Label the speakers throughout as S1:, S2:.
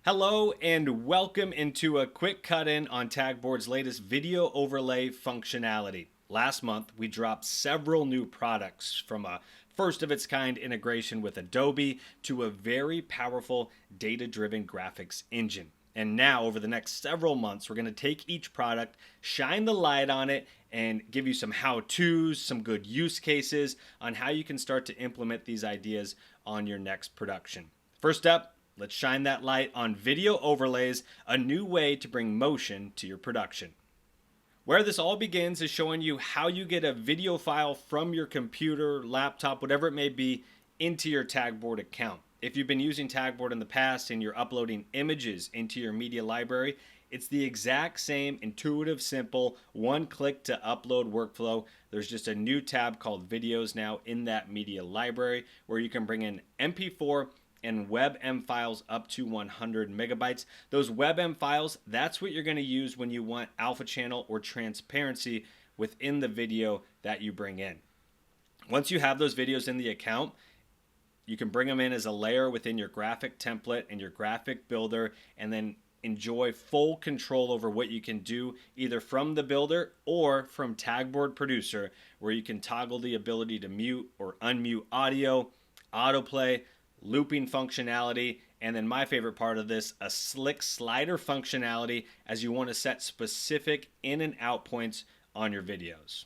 S1: Hello and welcome into a quick cut-in on Tagboard's latest video overlay functionality. Last month, we dropped several new products from a first-of-its-kind integration with Adobe to a very powerful data-driven graphics engine. And now, over the next several months, we're going to take each product, shine the light on it, and give you some how-tos, some good use cases on how you can start to implement these ideas on your next production. First up, let's shine that light on video overlays, a new way to bring motion to your production. Where this all begins is showing you how you get a video file from your computer, laptop, whatever it may be, into your Tagboard account. If you've been using Tagboard in the past and you're uploading images into your media library, it's the exact same intuitive, simple, one-click to upload workflow. There's just a new tab called Videos now in that media library where you can bring in MP4 and WebM files up to 100 megabytes. Those WebM files, that's what you're going to use when you want alpha channel or transparency within the video that you bring in. Once you have those videos in the account, you can bring them in as a layer within your graphic template and your graphic builder, and then enjoy full control over what you can do either from the builder or from Tagboard Producer, where you can toggle the ability to mute or unmute audio, autoplay, looping functionality, and then my favorite part of this, a slick slider functionality as you want to set specific in and out points on your videos.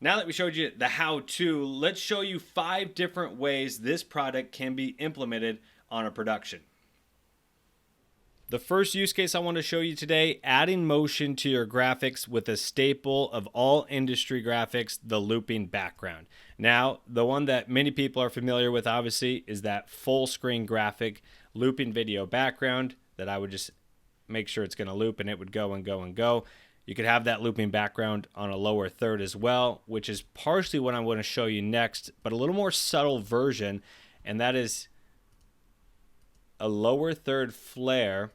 S1: Now that we showed you the how-to, let's show you 5 different ways this product can be implemented on a production. The first use case I want to show you today, adding motion to your graphics with a staple of all industry graphics, the looping background. Now, the one that many people are familiar with, obviously, is that full screen graphic looping video background that I would just make sure it's going to loop and it would go and go and go. You could have that looping background on a lower third as well, which is partially what I'm going to show you next, but a little more subtle version, and that is a lower third flare.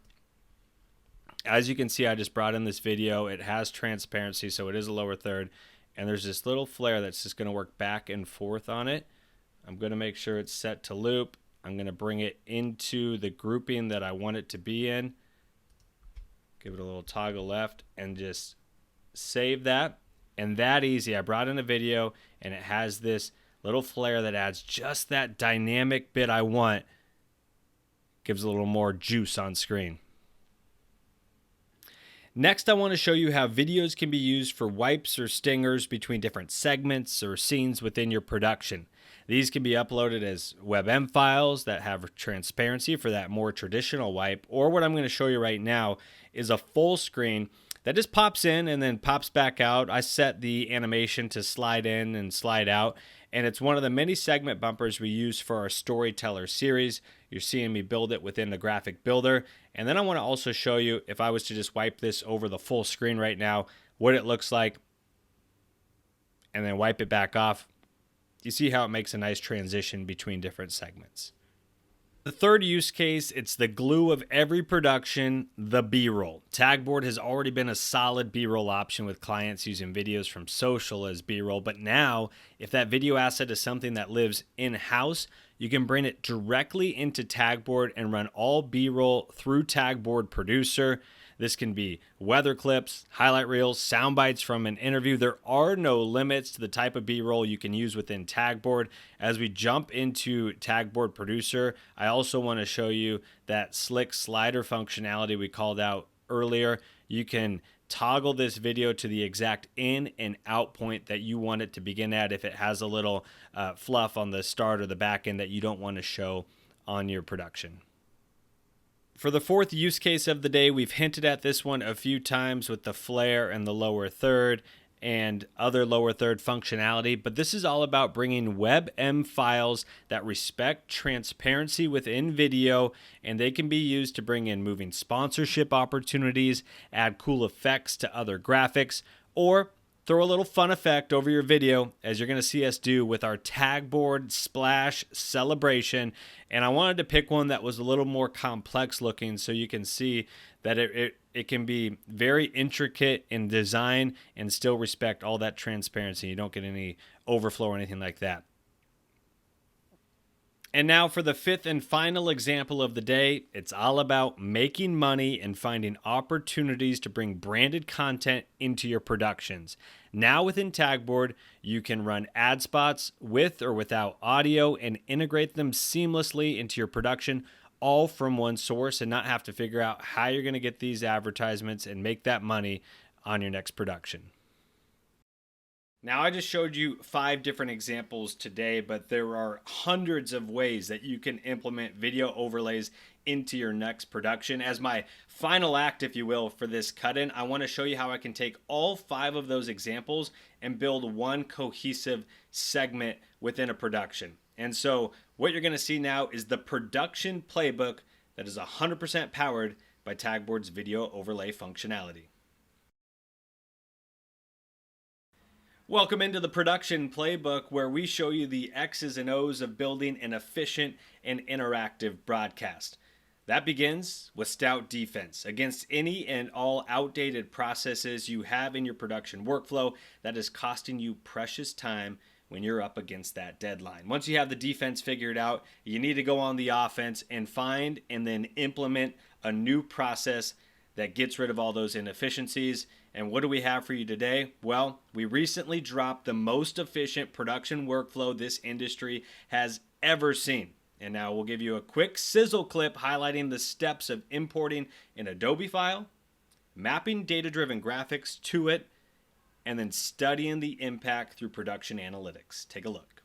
S1: As you can see, I just brought in this video. It has transparency, so it is a lower third. And there's this little flare that's just going to work back and forth on it. I'm going to make sure it's set to loop. I'm going to bring it into the grouping that I want it to be in. Give it a little toggle left and just save that. And that easy. I brought in a video, and it has this little flare that adds just that dynamic bit I want. Gives a little more juice on screen. Next, I want to show you how videos can be used for wipes or stingers between different segments or scenes within your production. These can be uploaded as WebM files that have transparency for that more traditional wipe, or what I'm going to show you right now is a full screen that just pops in and then pops back out. I set the animation to slide in and slide out, and it's one of the many segment bumpers we use for our Storyteller series. You're seeing me build it within the graphic builder. And then I want to also show you, if I was to just wipe this over the full screen right now, what it looks like, and then wipe it back off. You see how it makes a nice transition between different segments. The third use case, it's the glue of every production, the B-roll. Tagboard has already been a solid B-roll option with clients using videos from social as B-roll, but now, if that video asset is something that lives in-house, you can bring it directly into Tagboard and run all B-roll through Tagboard Producer. This can be weather clips, highlight reels, sound bites from an interview. There are no limits to the type of B-roll you can use within Tagboard. As we jump into Tagboard Producer, I also want to show you that slick slider functionality we called out earlier. You can toggle this video to the exact in and out point that you want it to begin at if it has a little fluff on the start or the back end that you don't want to show on your production. For the fourth use case of the day, we've hinted at this one a few times with the flare and the lower third and other lower third functionality, but this is all about bringing WebM files that respect transparency within video, and they can be used to bring in moving sponsorship opportunities, add cool effects to other graphics, or throw a little fun effect over your video, as you're going to see us do with our Tagboard Splash Celebration. And I wanted to pick one that was a little more complex looking so you can see that it can be very intricate in design and still respect all that transparency. You don't get any overflow or anything like that. And now for the fifth and final example of the day, it's all about making money and finding opportunities to bring branded content into your productions. Now within Tagboard, you can run ad spots with or without audio and integrate them seamlessly into your production, all from one source, and not have to figure out how you're going to get these advertisements and make that money on your next production. Now, I just showed you 5 different examples today, but there are hundreds of ways that you can implement video overlays into your next production. As my final act, if you will, for this cut-in, I want to show you how I can take all 5 of those examples and build one cohesive segment within a production. And so what you're going to see now is the production playbook that is 100% powered by Tagboard's video overlay functionality. Welcome into the production playbook, where we show you the X's and O's of building an efficient and interactive broadcast. That begins with stout defense against any and all outdated processes you have in your production workflow that is costing you precious time when you're up against that deadline. Once you have the defense figured out, you need to go on the offense and find and then implement a new process that gets rid of all those inefficiencies. And what do we have for you today? Well, we recently dropped the most efficient production workflow this industry has ever seen. And now we'll give you a quick sizzle clip highlighting the steps of importing an Adobe file, mapping data-driven graphics to it, and then studying the impact through production analytics. Take a look.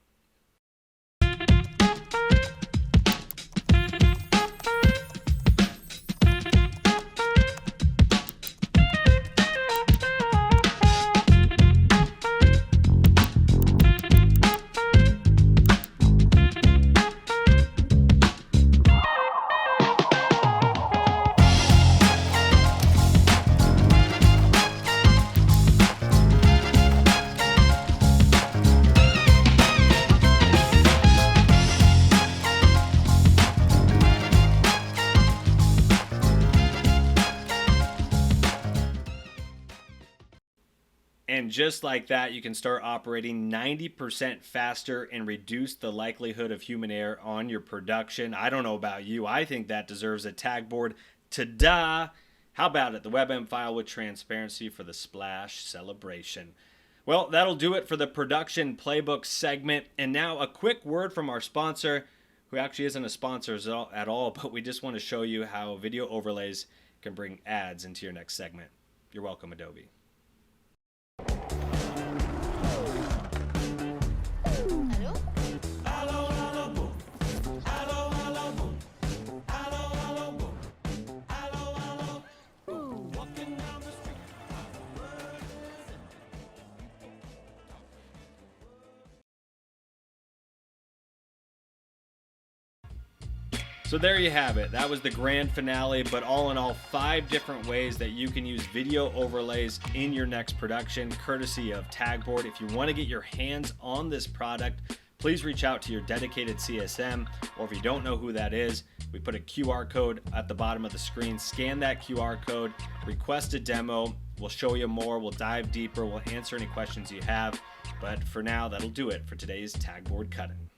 S1: And just like that, you can start operating 90% faster and reduce the likelihood of human error on your production. I don't know about you. I think that deserves a Tagboard ta-da. How about it? The WebM file with transparency for the splash celebration. Well, that'll do it for the production playbook segment. And now a quick word from our sponsor, who actually isn't a sponsor at all, but we just want to show you how video overlays can bring ads into your next segment. You're welcome, Adobe. So there you have it. That was the grand finale, but all in all, 5 different ways that you can use video overlays in your next production, courtesy of Tagboard. If you want to get your hands on this product, please reach out to your dedicated CSM, or if you don't know who that is, we put a QR code at the bottom of the screen. Scan that QR code, request a demo. We'll show you more. We'll dive deeper. We'll answer any questions you have. But for now, that'll do it for today's Tagboard cut-in.